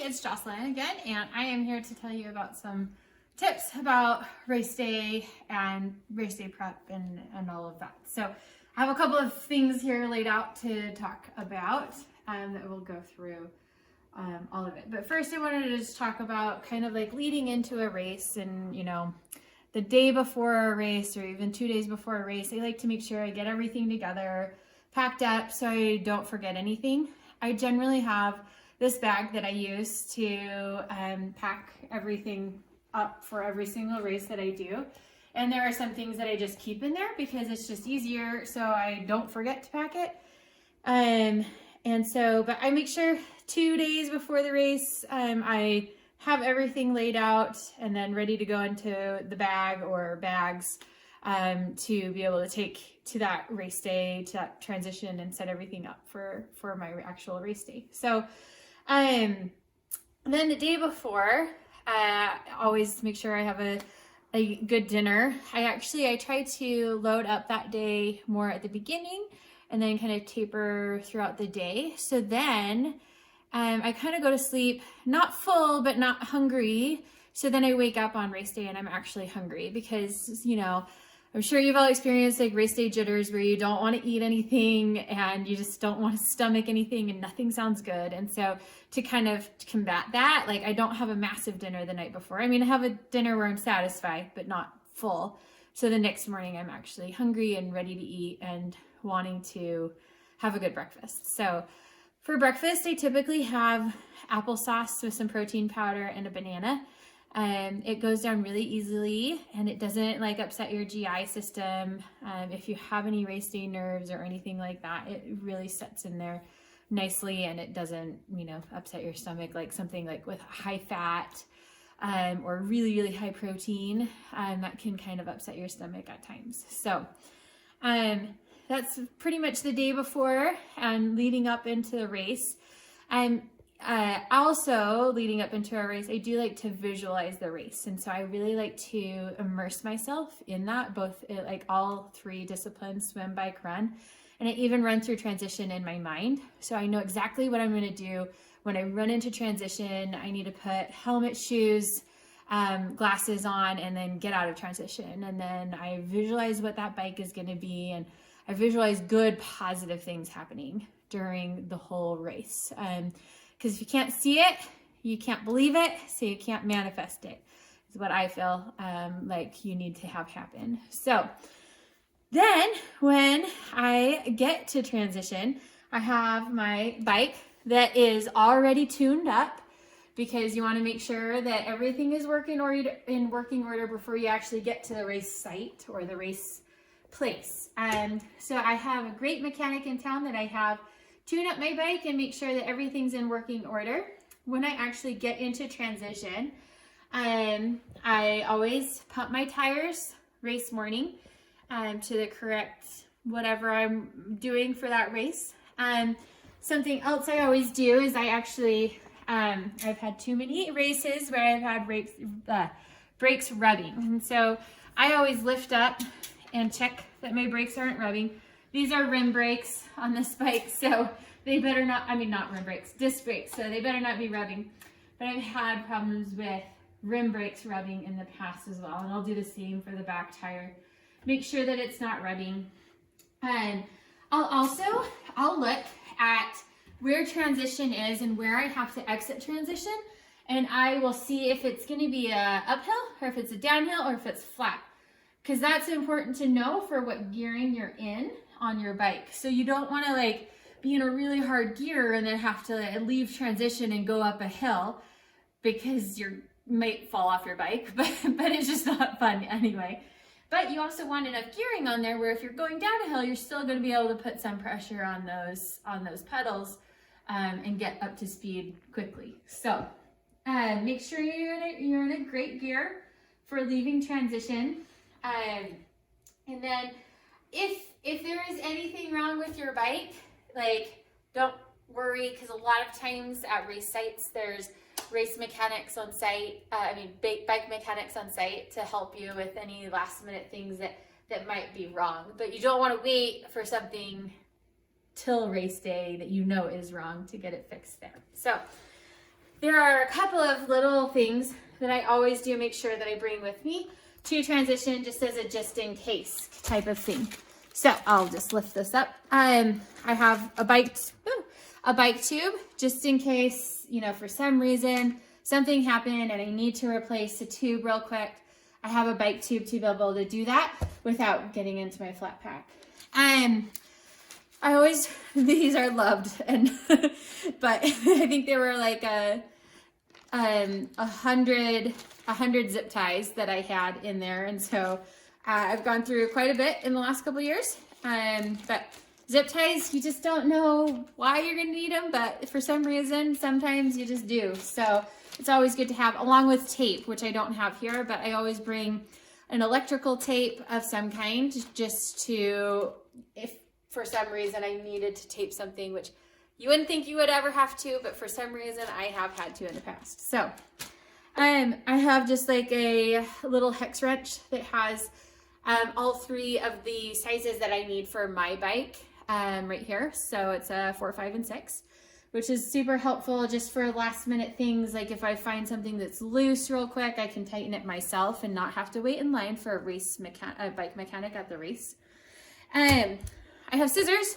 it's Jocelyn again, and I am here to tell you about some tips about race day and race day prep and all of that. So I have a couple of things here laid out to talk about that we'll go through all of it. But first I wanted to just talk about kind of like leading into a race and, you know, the day before a race or even 2 days before a race. I like to make sure I get everything together, packed up so I don't forget anything. I generally have this bag that I use to pack everything up for every single race that I do. And there are some things that I just keep in there because it's just easier so I don't forget to pack it. But I make sure 2 days before the race, I have everything laid out and then ready to go into the bag or bags to be able to take to that race day, to that transition, and set everything up for my actual race day. So then the day before, always make sure I have a good dinner. I try to load up that day more at the beginning and then kind of taper throughout the day. So then I kind of go to sleep, not full, but not hungry. So then I wake up on race day and I'm actually hungry because, you know, I'm sure you've all experienced like race day jitters where you don't want to eat anything and you just don't want to stomach anything and nothing sounds good. And so to kind of combat that, like I don't have a massive dinner the night before. I mean, I have a dinner where I'm satisfied, but not full. So the next morning I'm actually hungry and ready to eat and wanting to have a good breakfast. So for breakfast, I typically have applesauce with some protein powder and a banana. It goes down really easily and it doesn't like upset your GI system. If you have any race day nerves or anything like that, it really sets in there nicely and it doesn't, you know, upset your stomach like something like with high fat or really, really high protein that can kind of upset your stomach at times. So that's pretty much the day before and leading up into the race. Also leading up into a race, I do like to visualize the race. And so I really like to immerse myself in that, both like all three disciplines, swim, bike, run. And I even run through transition in my mind. So I know exactly what I'm going to do when I run into transition. I need to put helmet, shoes, glasses on, and then get out of transition. And then I visualize what that bike is going to be. And I visualize good, positive things happening during the whole race. Because if you can't see it, you can't believe it, so you can't manifest it, is what I feel like you need to have happen. So then when I get to transition, I have my bike that is already tuned up because you want to make sure that everything is in working order before you actually get to the race site or the race place. And so I have a great mechanic in town that I have tune up my bike and make sure that everything's in working order. When I actually get into transition, I always pump my tires race morning to the correct whatever I'm doing for that race. Something else I always do is I actually, I've had too many races where I've had brakes rubbing. And so I always lift up and check that my brakes aren't rubbing. These are rim brakes on this bike, so they better not, not rim brakes, disc brakes, so they better not be rubbing. But I've had problems with rim brakes rubbing in the past as well, and I'll do the same for the back tire. Make sure that it's not rubbing. And I'll look at where transition is and where I have to exit transition, and I will see if it's gonna be a uphill, or if it's a downhill, or if it's flat. Because that's important to know for what gearing you're in on your bike. So you don't want to like be in a really hard gear and then have to leave transition and go up a hill because you might fall off your bike, but it's just not fun anyway. But you also want enough gearing on there where if you're going down a hill, you're still going to be able to put some pressure on those pedals and get up to speed quickly. So make sure you're in a great gear for leaving transition. And then if there is anything wrong with your bike, like don't worry, because a lot of times at race sites there's race mechanics on site, bike mechanics on site to help you with any last minute things that might be wrong. But you don't want to wait for something till race day that you know is wrong to get it fixed there. So there are a couple of little things that I always do make sure that I bring with me to transition, just as a just in case type of thing. So I'll just lift this up. I have a bike tube, just in case, you know, for some reason something happened and I need to replace a tube real quick. I have a bike tube to be able to do that without getting into my flat pack. These are loved, and but I think there were like 100 zip ties that I had in there, and so I've gone through quite a bit in the last couple of years. But zip ties, you just don't know why you're gonna need them, but for some reason, sometimes you just do. So it's always good to have, along with tape, which I don't have here, but I always bring an electrical tape of some kind, just to, if for some reason I needed to tape something, which you wouldn't think you would ever have to, but for some reason I have had to in the past. So I have just like a little hex wrench that has all three of the sizes that I need for my bike right here. So it's a 4, 5, and 6, which is super helpful just for last minute things. Like if I find something that's loose real quick, I can tighten it myself and not have to wait in line for a bike mechanic at the race. I have scissors,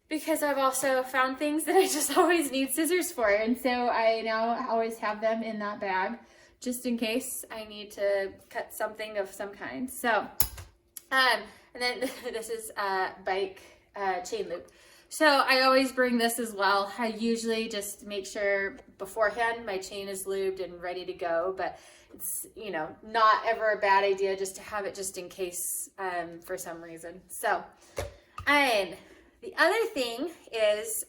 because I've also found things that I just always need scissors for. And so I now always have them in that bag, just in case I need to cut something of some kind. So, and then this is a bike chain loop. So I always bring this as well. I usually just make sure beforehand my chain is lubed and ready to go, but it's, you know, not ever a bad idea just to have it just in case for some reason. So, and the other thing is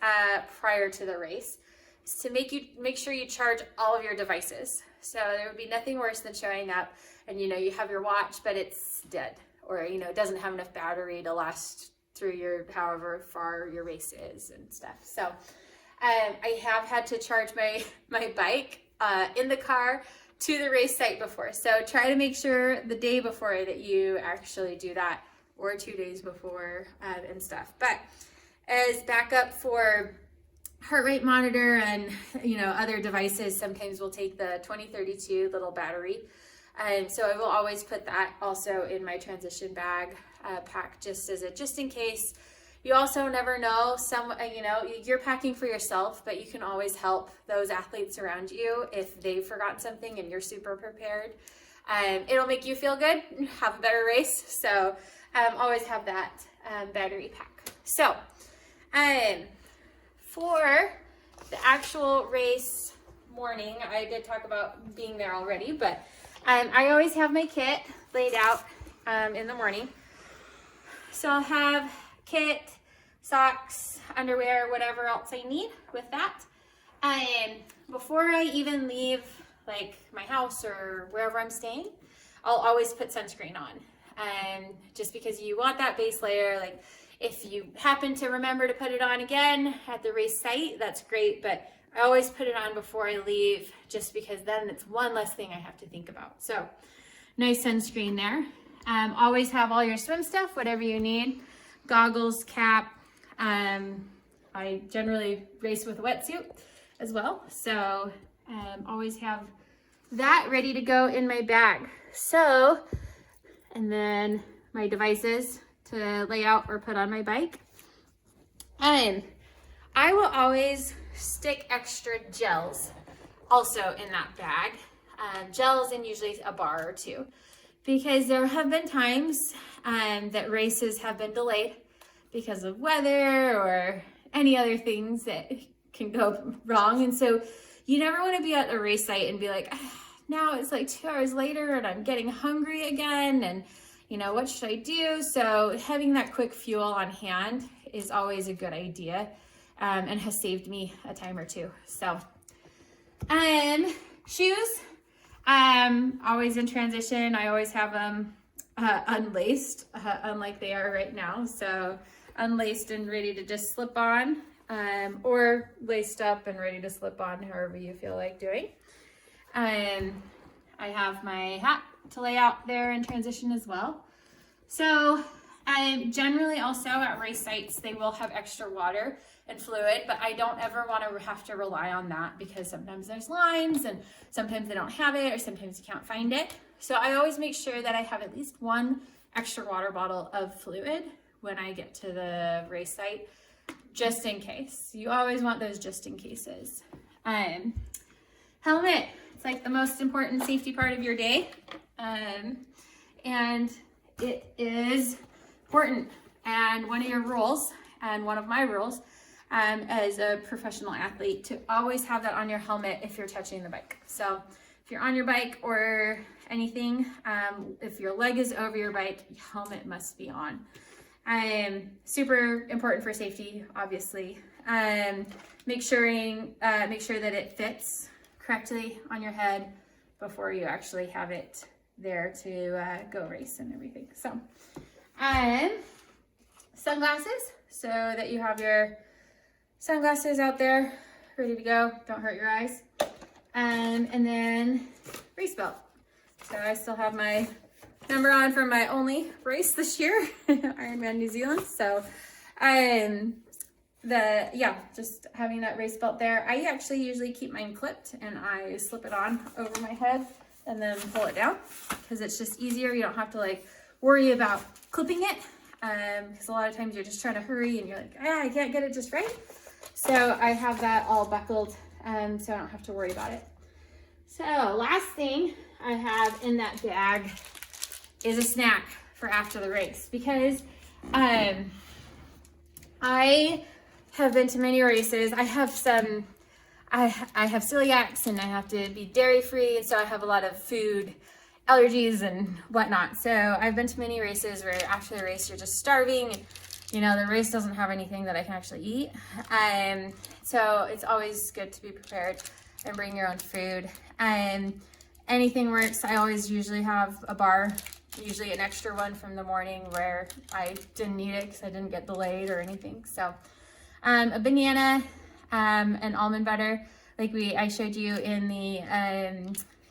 prior to the race is to make sure you charge all of your devices. So there would be nothing worse than showing up and, you know, you have your watch, but it's dead, or, you know, it doesn't have enough battery to last through your, however far your race is and stuff. So I have had to charge my bike in the car to the race site before. So try to make sure the day before that you actually do that, or 2 days before and stuff. But as backup for heart rate monitor and, you know, other devices, sometimes we'll take the 2032 little battery. And so I will always put that also in my transition bag pack, just in case. You also never know, you know, you're packing for yourself, but you can always help those athletes around you if they've forgotten something and you're super prepared. It'll make you feel good, have a better race. So always have that battery pack. So for the actual race morning, I did talk about being there already, but I always have my kit laid out in the morning. So I'll have kit, socks, underwear, whatever else I need with that. Before I even leave like my house or wherever I'm staying, I'll always put sunscreen on. Just because you want that base layer. Like if you happen to remember to put it on again at the race site, that's great, but I always put it on before I leave, just because then it's one less thing I have to think about. So nice sunscreen there. Always have all your swim stuff, whatever you need. Goggles, cap. I generally race with a wetsuit as well. So always have that ready to go in my bag. So, and then my devices to lay out or put on my bike. And I will always stick extra gels also in that bag. Gels and usually a bar or two, because there have been times that races have been delayed because of weather or any other things that can go wrong. And so you never want to be at a race site and be like, now it's like 2 hours later and I'm getting hungry again, and you know, what should I do? So having that quick fuel on hand is always a good idea, and has saved me a time or two. So shoes, always in transition. I always have them unlaced, unlike they are right now. So unlaced and ready to just slip on, or laced up and ready to slip on, however you feel like doing. I have my hat to lay out there in transition as well. So Generally also at race sites, they will have extra water and fluid, but I don't ever want to have to rely on that because sometimes there's lines and sometimes they don't have it or sometimes you can't find it. So I always make sure that I have at least one extra water bottle of fluid when I get to the race site, just in case. You always want those just in cases. Helmet, it's like the most important safety part of your day. And it is important. And one of your rules, and one of my rules, as a professional athlete, to always have that on your helmet if you're touching the bike. So if you're on your bike or anything, if your leg is over your bike, your helmet must be on. Super important for safety, obviously. Make sure that it fits correctly on your head before you actually have it there to go race and everything. So, sunglasses, so that you have your sunglasses out there ready to go, don't hurt your eyes. And then race belt. So I still have my number on from my only race this year, Ironman New Zealand. So just having that race belt there. I actually usually keep mine clipped and I slip it on over my head and then pull it down because it's just easier. You don't have to like worry about clipping it because a lot of times you're just trying to hurry and you're like, I can't get it just right. So I have that all buckled so I don't have to worry about it. So last thing I have in that bag is a snack for after the race because I have been to many races. I have celiacs and I have to be dairy free, and so I have a lot of food allergies and whatnot. So I've been to many races where after the race you're just starving and the race doesn't have anything that I can actually eat. So it's always good to be prepared and bring your own food. Anything works. I always usually have a bar, usually an extra one from the morning where I didn't need it because I didn't get delayed or anything. So a banana and almond butter, like I showed you in the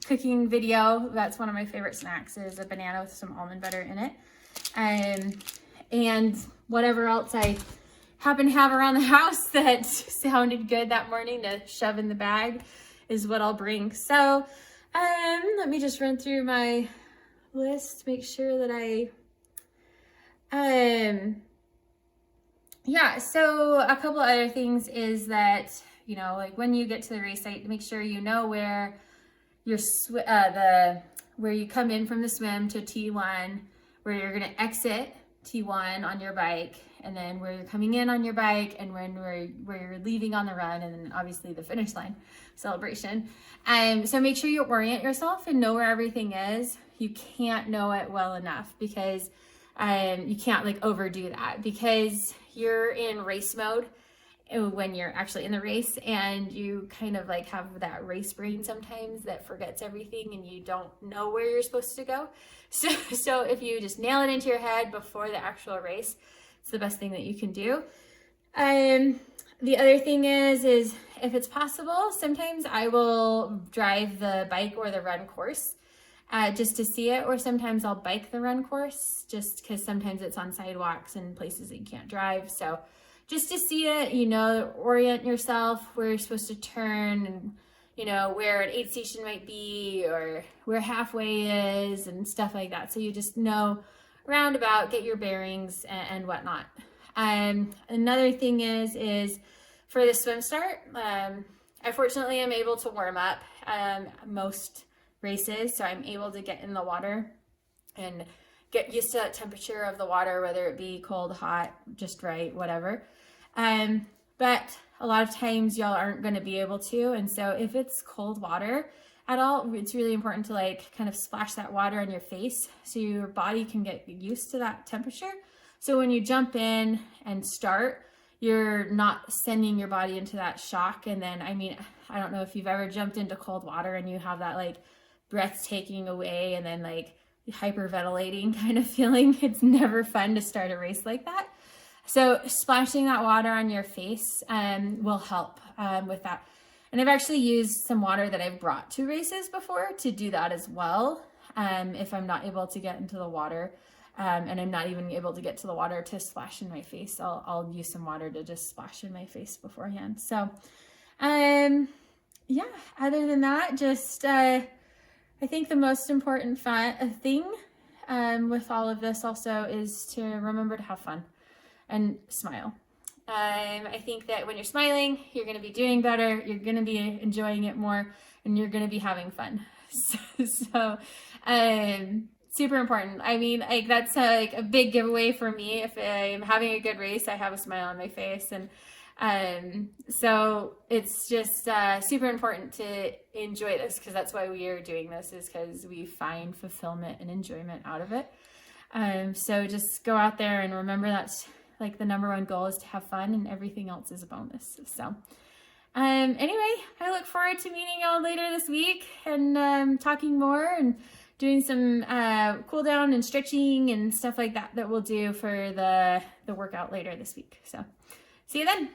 cooking video. That's one of my favorite snacks, is a banana with some almond butter in it. And whatever else I happen to have around the house that sounded good that morning to shove in the bag is what I'll bring. So let me just run through my list, make sure that so a couple other things is that, like when you get to the race site, make sure you know where where you come in from the swim to T1, where you're going to exit T1 on your bike, and then where you're coming in on your bike, and where you're leaving on the run, and then obviously the finish line celebration. So make sure you orient yourself and know where everything is. You can't know it well enough because you can't like overdo that, because you're in race mode when you're actually in the race, and you kind of like have that race brain sometimes that forgets everything and you don't know where you're supposed to go. So if you just nail it into your head before the actual race, it's the best thing that you can do. The other thing is if it's possible, sometimes I will drive the bike or the run course just to see it, or sometimes I'll bike the run course just because sometimes it's on sidewalks and places that you can't drive. So just to see it, orient yourself where you're supposed to turn, and where an aid station might be or where halfway is and stuff like that. So you just know roundabout, get your bearings and whatnot. Another thing is for the swim start, I fortunately am able to warm up most races, so I'm able to get in the water and get used to that temperature of the water, whether it be cold, hot, just right, whatever. But a lot of times y'all aren't going to be able to, and so if it's cold water at all, it's really important to like kind of splash that water on your face so your body can get used to that temperature. So when you jump in and start, you're not sending your body into that shock. And then, I don't know if you've ever jumped into cold water and you have that like breath taking away and then like hyperventilating kind of feeling. It's never fun to start a race like that. So splashing that water on your face will help with that. And I've actually used some water that I've brought to races before to do that as well. If I'm not able to get into the water, and I'm not even able to get to the water to splash in my face, I'll use some water to just splash in my face beforehand. So, yeah, other than that, just, I think the most important thing with all of this also is to remember to have fun and smile. I think that when you're smiling, you're going to be doing better, you're going to be enjoying it more, and you're going to be having fun. So, super important. I mean, like that's like a big giveaway for me. If I'm having a good race, I have a smile on my face, and so it's just super important to enjoy this, because that's why we are doing this, is because we find fulfillment and enjoyment out of it. So just go out there and remember that's like the number one goal, is to have fun, and everything else is a bonus. So anyway, I look forward to meeting y'all later this week and talking more and doing some cool down and stretching and stuff like that we'll do for the workout later this week. So see you then.